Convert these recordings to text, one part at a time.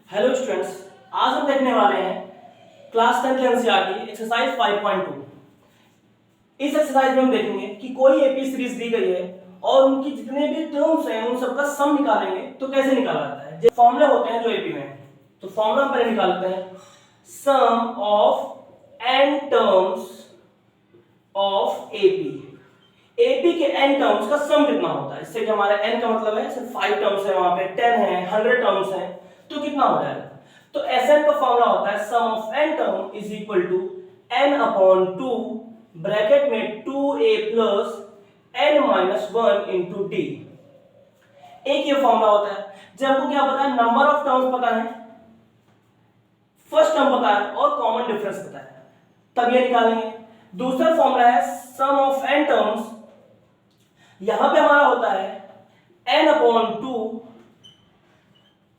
Hello students, आज हम देखने वाले हैं क्लास 10 एनसीईआरटी एक्सरसाइज 5.2। इस एक्सरसाइज में हम देखेंगे कि कोई एपी सीरीज दी गई है और उनकी जितने भी टर्म्स हैं उन सबका सम निकालेंगे तो कैसे निकाला जाता है। जो फॉर्मूले होते हैं जो एपी में, तो फॉर्मूला हम पहले निकालते हैं। Sum of n terms of AP. AP के एन टर्म्स का सम कितना होता है। इससे जो हमारे एन का मतलब है सिर्फ 5 टर्म्स है, वहां पे 10 है, 100 टर्म्स है, तो कितना हो जाएगा। तो Sn का फॉर्मूला होता है sum of n term is equal to n upon 2 bracket में 2a plus n minus 1 into D. एक ये फॉर्मूला होता है। जब हमको क्या पता है, नंबर ऑफ टर्म्स पता है, फर्स्ट टर्म पता है और कॉमन डिफरेंस पता है, तब ये निकालेंगे। दूसरा फॉर्मूला है सम ऑफ n टर्म्स, यहां पे हमारा होता है n upon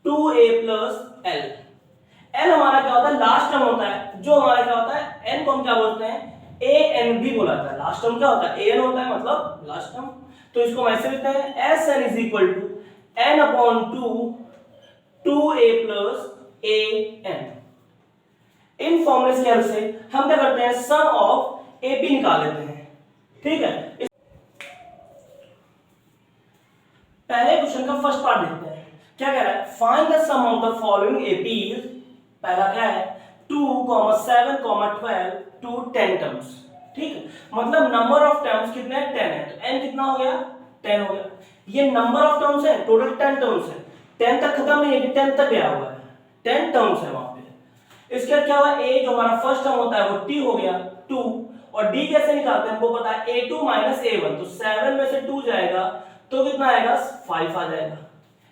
2a plus l। l हमारा क्या होता है, लास्ट टर्म होता है। जो हमारा क्या होता है, n को हम क्या बोलते हैं, an भी बोला जाता है। लास्ट टर्म क्या होता है, an होता है, मतलब लास्ट टर्म। तो इसको हम ऐसे लिखते हैं Sn is equal to n upon 2a plus an। इन फॉर्मूले की हेल्प से हम क्या करते हैं, सम ऑफ AP निकाल लेते हैं। ठीक है, पहले क्वेश्चन का फर्स्ट पार्ट देखते हैं। क्या कह रहा है, find the sum of the following APs. पहला क्या है, 2, 7, 12 टू 10 टर्म्स। ठीक है, मतलब नंबर ऑफ टर्म्स कितने हैं, 10 है। तो n कितना हो गया, 10 हो गया। ये नंबर ऑफ टर्म्स है, टोटल 10 टर्म्स है। 10 तक खत्म नहीं है कि 10 तक गया हुआ है, 10 टर्म्स है वहां पे। इसके बाद क्या हुआ, a जो हमारा फर्स्ट टर्म होता है वो t हो गया 2, और d कैसे निकालते हैं हमको पता है, a2 माइनस a1। तो 7 में से 2 जाएगा तो कितना आएगा, 5 आ जाएगा।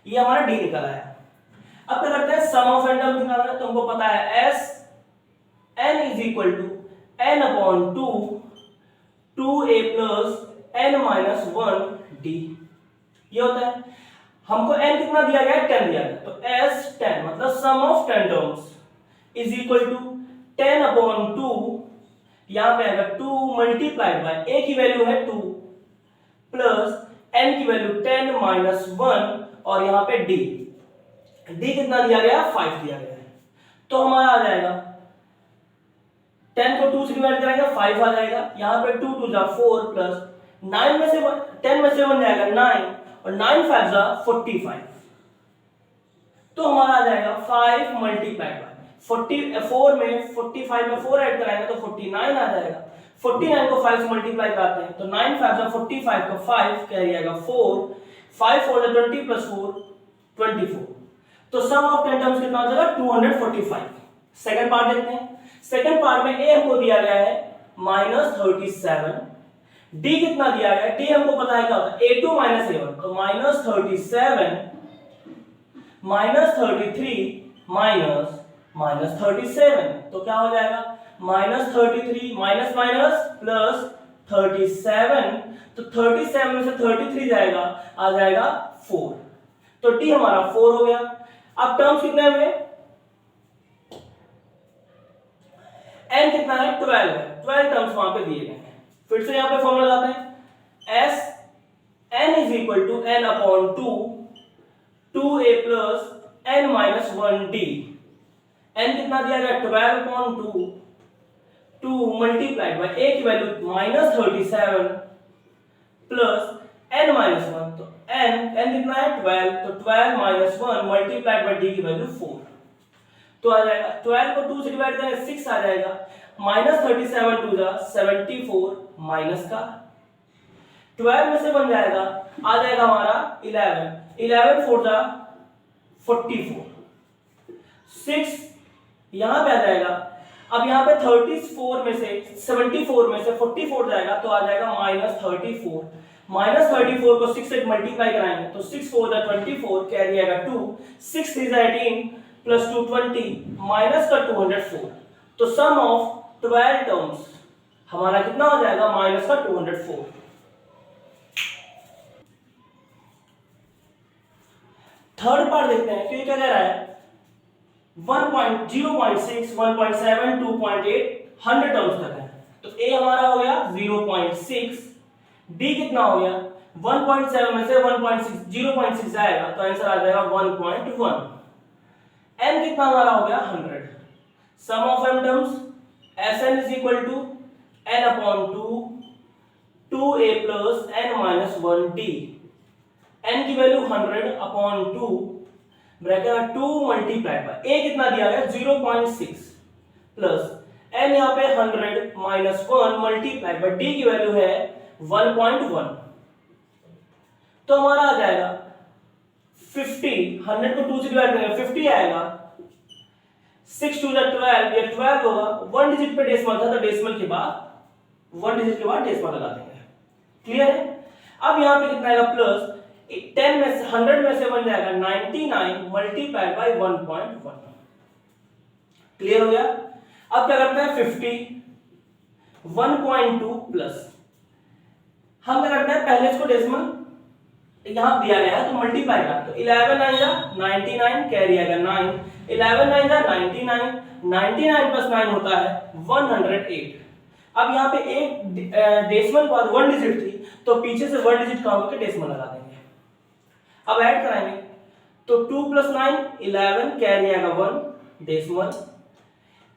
ये हमारा d निकल आया। अब क्या करते हैं, सम ऑफ n टर्म निकालना है। तो हमको पता है s n is equal to n upon 2a plus n minus 1 d। ये होता है। हमको n कितना दिया गया है, 10 दिया गया। तो s 10 मतलब sum of 10 terms is equal to 10 upon 2, यहां पे आएगा 2 मल्टीप्लाइड बाय a की वैल्यू है 2 प्लस n की वैल्यू 10 माइनस 1 और यहां पे d कितना दिया गया, 5 दिया गया है। तो हमारा आ जाएगा 10 को 2 से डिवाइड करेंगे 5 आ जाएगा। यहां पे 2 2 जा 4 प्लस 9 में से 10 में से 1 जाएगा 9 और 9 5 जा 45। तो हमारा आ जाएगा 5 मल्टीप्लाइड बाय 44 में 45 में 4 ऐड कराएंगे तो 49 आ जाएगा। 49 को 5 से मल्टीप्लाई कराते हैं तो 9 5 जा 45 का 5 कैरी आएगा 4, 5 4 जा 20 प्लस 4 24। तो सम ऑफ 10 टर्म्स कितना हो जाएगा, 245। सेकंड पार्ट देखते हैं। सेकंड पार्ट में a हमको दिया गया है -37, d कितना दिया गया है, d हमको पता है क्या होता है, a2 माइनस a1। तो -37 -33 -37, तो क्या हो जाएगा, -33 माइनस माइनस प्लस 37। तो 37 में से 33 जाएगा, आ जाएगा 4। तो d हमारा 4 हो गया। अब टर्म्स कितने हुए, n कितना है, 12 है। 12 टर्म्स वहां पे दिए गए हैं। फिर से यहां पे फॉर्मूला लगाते हैं, s n is equal to n upon 2a plus n minus 1d। n कितना दिया गया, 12 अपॉन 2 मल्टीप्लाइड बाय a की वैल्यू -37 प्लस n माइनस 1। तो n कितना है, 12। तो 12 माइनस 1 मल्टीप्लाइड बाय d की वैल्यू 4। तो आ जाएगा 12 को 2 से डिवाइड करेंगे 6 आ जाएगा। -37 2 जा 74 माइनस का 12 में से 1 जाएगा, आ जाएगा हमारा 11 4 जा 44, 6 यहां पे आ जाएगा। अब यहां पे 34 में से 74 में से 44 जाएगा तो आ जाएगा -34। -34 को 6 से मल्टीप्लाई कराएंगे तो 6 4 जा 24 कैरी आएगा 2, 6 3 जा 18 प्लस 2 20 माइनस का 204। तो सम ऑफ 12 टर्म्स हमारा कितना हो जाएगा, माइनस का 204। थर्ड पार्ट देखते हैं कि क्या कह रहा है, 1.0.6 1.7 2.8 100 टर्म्स तक है। तो a हमारा हो गया 0.6, d कितना हो गया, 1.7 में से 1.6 0.6 जाएगा तो आंसर आ जाएगा 1.1। n कितना हमारा हो गया 100, sum of m terms Sn is equal to n upon 2 2a plus n minus 1d, n की वैल्यू 100 अपॉन 2 ब्रैकेट में 2 मल्टीप्लाइड बाय a कितना दिया गया 0.6 प्लस n यहाँ पे 100 माइनस 1 मल्टीप्लाइड बाय d की वैल्यू है 1.1, तो हमारा आ जाएगा 50, 100 को 2 से डिवाइड करेंगे 50 आएगा, 6 2 12, ये 12 होगा, 1 डिजिट पे डेसिमल था तो डेसिमल के बाद 1 डिजिट के बाद डेसिमल लगा देंगे। क्लियर है? अब यहाँ पे कितना आएगा प्लस 10 में से 100 में से बन जाएगा 99 मल्टीप्लाइड बाय 1.1। क्लियर हो गया? अब क्या करते हैं 50 1.2 प्लस हम क्या करते हैं पहले इसको डेसिमल यहां दिया गया है तो मल्टीप्लाई कर, तो 11 9 जा 99 कैरी आएगा 9, 11 9 जा 99, 99 प्लस 9 होता है 108। अब यहाँ पे एक डेसिमल के बाद 1 डिजिट थी तो पीछे से 1 डिजिट काउंट करके डेसिमल लगा देंगे। अब ऐड कराएंगे तो 2 प्लस 9 11 कैरी आएगा 1 डेसिमल,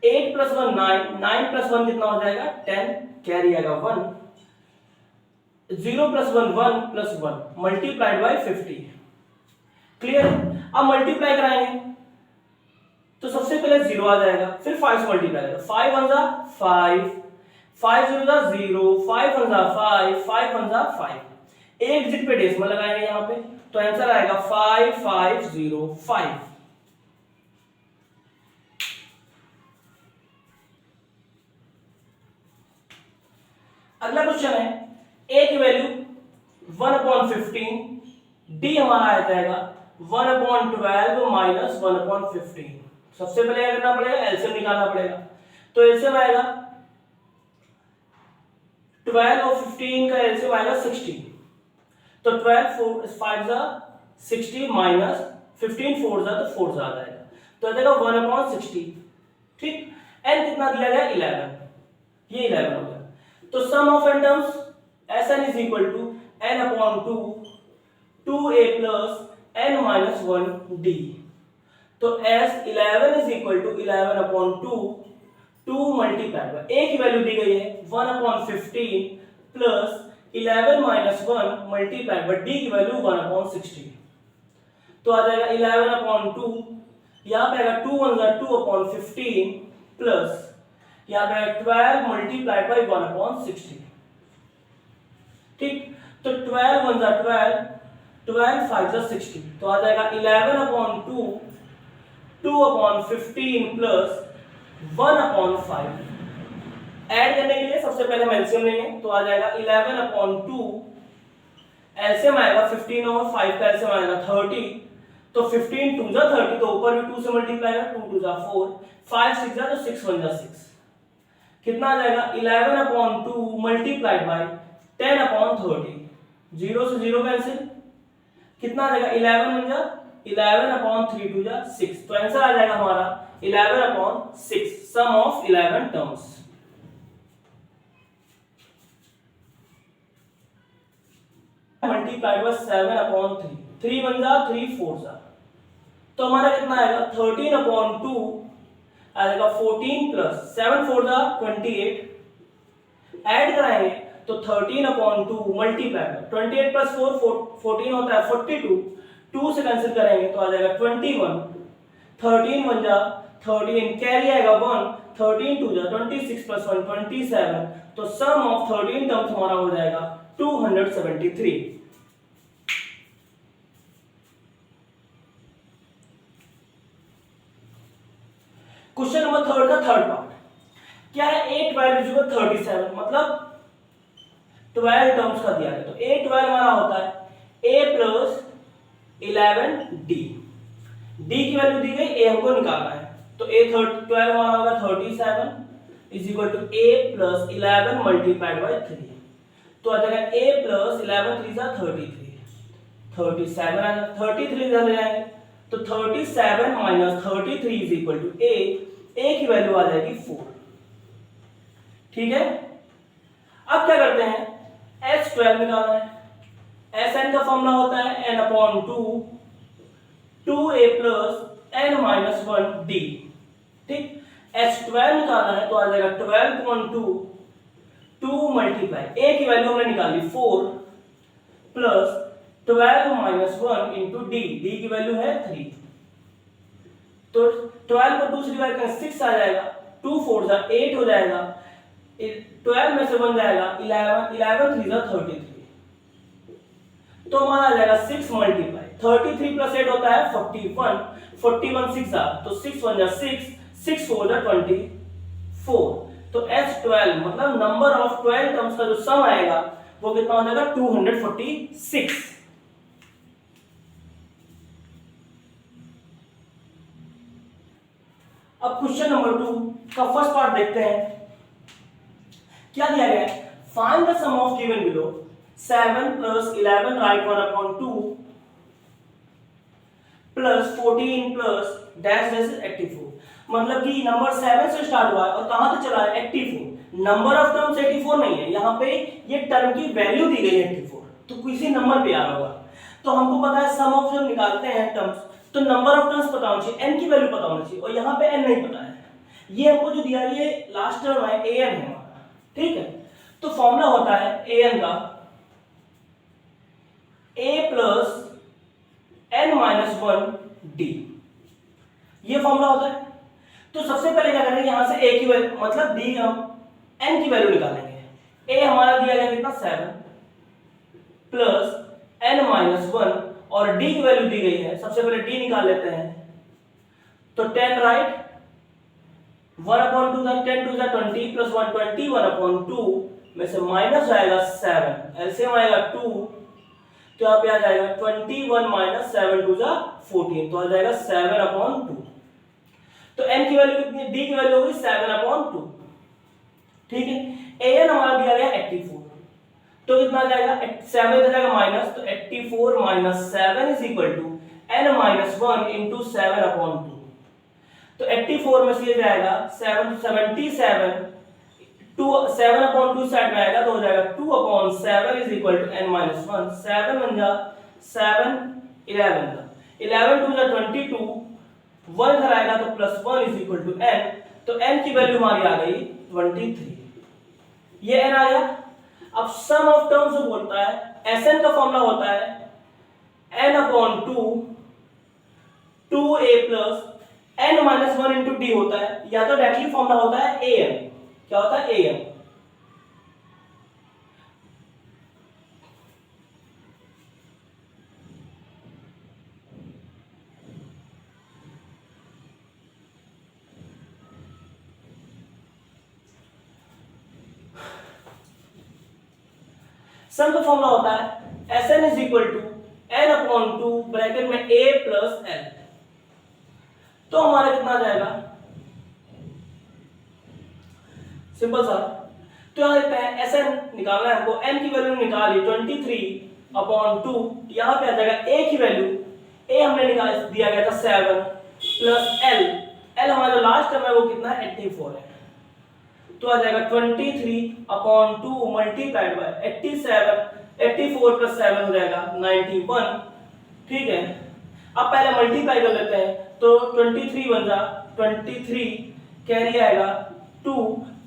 8 प्लस 1 9, 9 प्लस 1 कितना हो जाएगा 10 कैरी आएगा 1, 0 plus 1 1 plus 1 multiplied bye 50। Clear? अब मल्टीप्लाई कराएंगे तो सबसे पहले 0 आ जाएगा, फिर 5 से मल्टीप्लाई करेंगे, 5 1 जा 5, 5 0 जा 0, 5 1 जा 5, 5 1 जा 5, एक डिजिट पे डेसिमल लगाएंगे यहाँ पे तो आंसर आएगा 5505। अगला क्वेश्चन है a की वैल्यू 1/15, d हमारा आ जाएगा 1/12 माइनस 1/15। सबसे पहले क्या करना पड़ेगा एलसीएम निकालना पड़ेगा, तो एलसीएम आएगा 12 और 15 का एलसीएम आएगा 60, तो 12 4 5 जा 60 माइनस 15 4 जा तो 4 जा आ जाएगा, तो आ जाएगा 1/60। ठीक, n कितना दिया गया 11, ये 11 हो गया, तो sum of n terms Sn is equal to n upon 2 2a plus n minus 1d, तो S11 is equal to 11 upon 2 2 multiplied by a की वैल्यू दी गई है 1/15 plus 11 minus 1 multiplied by d की वैल्यू 1/60, तो आ जाएगा 11/2, यहाँ पे आएगा 2 1 2/15 प्लस यहाँ पे 12 मल्टीप्लाइड बाय 1/60। ठीक, तो 12 1 12, 12 5 60, तो आ जाएगा 11/2 2/15 प्लस 1/5। ऐड करने के लिए सबसे पहले हम एलसीएम लेंगे, तो आ जाएगा 11/2, एलसीएम आएगा 15 और 5 का एलसीएम आएगा 30, तो 15 2 जा 30, तो ऊपर भी 2 से मल्टीप्लाई है, 2 2 जा 4, 5 6 जा तो 6 1 जा 6, कितना आ जाएगा 11/2 मल्टीप्लाइड बाय 10/30, 0 से 0 कैंसिल, कितना आ जाएगा 11 1 जा 11/3 2 जा 6, तो आंसर आ जाएगा हमारा 11/6, सम ऑफ 11 टर्म्स। मल्टीप्लाइड बाय 7/3, 3 1 जा 3 4 जा, तो हमारा कितना आएगा 13/2 आ जाएगा 14 प्लस 7 4 जा 28, ऐड कराएंगे तो 13/2 मल्टीप्लाई 28 प्लस 4 14 होता है 42, 2 से कैंसिल करेंगे तो आ जाएगा 21, 13 1 जा 13 कैरी आएगा 1, 13 2 जा 26 प्लस 1 27, तो सम ऑफ 13 टर्म्स हमारा हो जाएगा 273। क्वेश्चन नंबर 3 का थर्ड पार्ट क्या है, 8 12 37, मतलब 12 टर्म्स का दिया है, तो 8 12 हमारा होता है a प्लस 11d, d की वैल्यू दी गई, a हमको निकालना है, तो a 12 हमारा होगा 37 is equal to a plus 11 multiplied by 3, तो आ जाएगा a प्लस 11 3 जा 33, 37 आ जाएगा 33 इधर ले जाएंगे तो 37 minus 33 is equal to a की वैल्यू आ जाएगी 4। ठीक है, अब क्या करते हैं S12 निकालना है, Sn का फॉर्मूला होता है n/2 2a plus n minus 1 d। ठीक, h12 निकालना है तो आ जाएगा 12 2 मल्टीप्लाई a की वैल्यू हमने निकाली 4 plus 12 minus 1 into D, D की वैल्यू है 3। तो 12 को 2 से डिवाइड करें 6 आ जाएगा, 2 4 जा 8 हो जाएगा, 12 में से 1 जाएगा 11, 11 3 जा 33। तो हमारा आ जाएगा 6 मल्टीप्लाई 33 प्लस 8 होता है 41, 41 6 जा तो 6 1 जा 6, 6 4 जा 24। तो H12 मतलब नंबर ऑफ 12 टर्म्स का जो सम आएगा वो कितना हो जाएगा 246। अब क्वेश्चन नंबर 2 का फर्स्ट पार्ट देखते हैं। क्या दिया गया है, find the sum of given below 7 plus 11 right 1/2 plus 14 plus dash dash 84। मतलब कि नंबर 7 से स्टार्ट हुआ है और कहां तक चला है 84। नंबर ऑफ टर्म्स 84 नहीं है, यहाँ पे ये टर्म की वैल्यू दी गई है 84, तो किसी नंबर पे आ रहा होगा। तो हमको पता है सम ऑफ जब निकालते हैं टर्म्स तो नंबर ऑफ टर्म्स पता होना चाहिए, n की वैल्यू पता होनी चाहिए, और यहाँ पे n नहीं पता है। ये हमको जो दिया है ये लास्ट टर्म है an है हमारा, ठीक है। तो फॉर्मूला होता है an का a plus n minus 1 d, ये फॉर्मूला होता है। तो सबसे पहले क्या करेंगे, यहां से a की वैल्यू मतलब दी हम n की वैल्यू निकालेंगे। a हमारा दिया गया कितना 7 प्लस n माइनस 1 और d की वैल्यू दी गई है, सबसे पहले d निकाल लेते हैं। तो 10 राइट 1/2 10 2 20 प्लस 120 1/2 में से माइनस आएगा 7, एलसीएम आएगा 2, तो यहाँ पे आ जाएगा 21 माइनस 7 2 14, तो आ जाएगा 7/2। तो n की वैल्यू कितनी है, d की वैल्यू होगी 7/2, ठीक है। an हमारा दिया गया 84, तो कितना आ जाएगा 7 इधर जाएगा माइनस, तो 84 minus 7 is equal to n minus 1 into 7/2। तो 84 में से ये जाएगा 77, 2 7/2 साइड में आएगा तो हो जाएगा 2/7 is equal to n minus 1, 7 1 जा 7 11 जा 11 2 जा 22, 1 इधर आएगा तो plus 1 is equal to n, तो n की वैल्यू हमारी आ गई 23, ये n आ गया। अब सम ऑफ टर्म्स जो बोलता है Sn का फॉर्मूला होता है n/2 2a plus n minus 1 into D होता है, या तो डायरेक्टली फॉर्मूला होता है an, क्या होता है an। सम का फॉर्मूला होता है Sn is equal to n/2 bracket में a प्लस l। तो हमारा कितना आ जाएगा, सिंपल सा। तो यहां देखते हैं Sn निकालना है हमको, n की वैल्यू निकाली 23/2, यहां पे आ जाएगा a की वैल्यू, a हमने निकाल दिया गया था 7 प्लस l हमारा जो लास्ट टर्म है वो कितना है 84 है, तो आ जाएगा 23/2 मल्टीप्लाइड बाय 87, 84 प्लस 7 हो जाएगा 91, ठीक है। अब पहले मल्टीप्लाई कर लेते हैं, तो 23 बन जा 23, कैरी आएगा 2,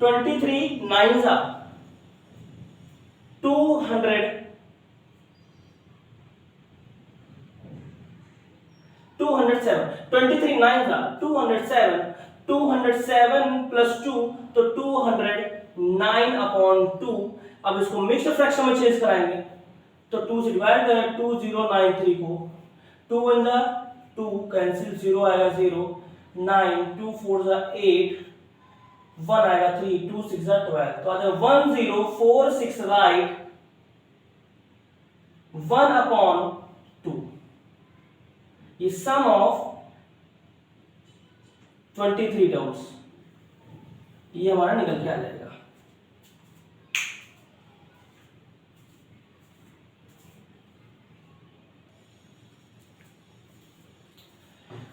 23 9 जा 200, 207, 23 9 जा 207, 207 प्लस 2 तो 209/2। अब इसको मिक्स्ड फ्रैक्शन में चेंज कराएंगे, तो 2 से डिवाइड करें 2093 को, 2 1 जा 2 कैंसिल, 0 आएगा 0, 9 2 4 जा 8, 1 आएगा 3, 2 6 जा 12, तो आ जाएगा 1046 राइट 1/2। ये सम ऑफ 23 टर्म्स ये हमारा निकल के आ जाएगा।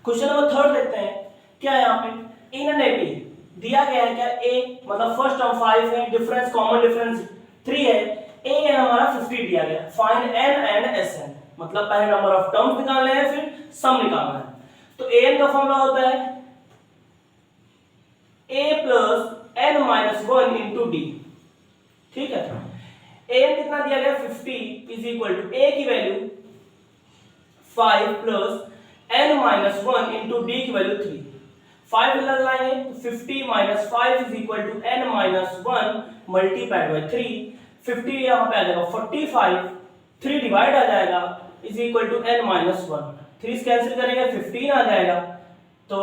क्वेश्चन नंबर 3 देखते हैं। क्या है यहाँ पे इन एन एपी दिया गया है, क्या ए मतलब फर्स्ट टर्म 5 है, डिफरेंस कॉमन डिफरेंस 3 है, ए एन हमारा 50 दिया गया। Find n and s n, मतलब पहले नंबर ऑफ टर्म्स निकालने हैं फिर सम निकालना है। तो an का फॉर्मूला होता है a plus n minus 1 into d. ठीक है, an कितना दिया गया 50 इज इक्वल टू a की value 5 plus n minus 1 into d की वैल्यू 3। 5 इधर लाएंगे तो 50 minus 5 is equal to n minus 1 multiplied by 3। 50 यहाँ पे आ जाएगा 45, 3 डिवाइड आ जाएगा is equal to n minus 1। 3 cancel करेंगे 15 आ जाएगा, तो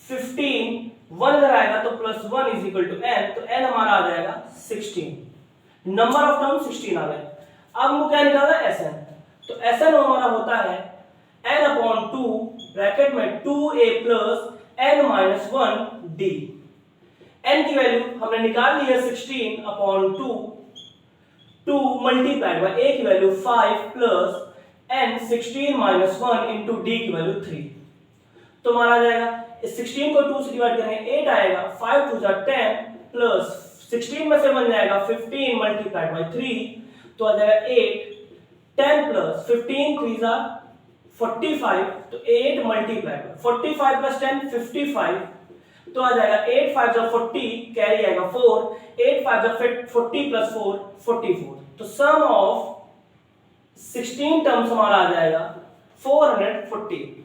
15 1 इधर आएगा तो plus 1 is equal to n, तो n हमारा आ जाएगा 16। नंबर ऑफ टर्म 16 आ गए। अब हमको क्या निकालना है Sn। तो Sn हमारा होता है n अपॉन 2 ब्रैकेट में 2a plus n minus 1 d। n की वैल्यू हमने निकाल ली है 16 अपॉन 2 मल्टीप्लाइड बाय a की value 5 plus n 16 minus 1 into d की वैल्यू 3। तो हमारा आ जाएगा इस 16 को 2 से डिवाइड करेंगे 8 आएगा, 5 2 जा 10 प्लस 16 में से बन जाएगा 15 मल्टीप्लाइड बाय 3, तो आ जाएगा 8 10 प्लस 15 3 जा 45, तो 8 मल्टीप्लाइड 45 प्लस 10 55, तो आ जाएगा 8 5 जा 40 कैरी आएगा 4, 8 5 जा 40 प्लस 4 44। तो सम ऑफ 16 टर्म्स हमारा आ जाएगा 440।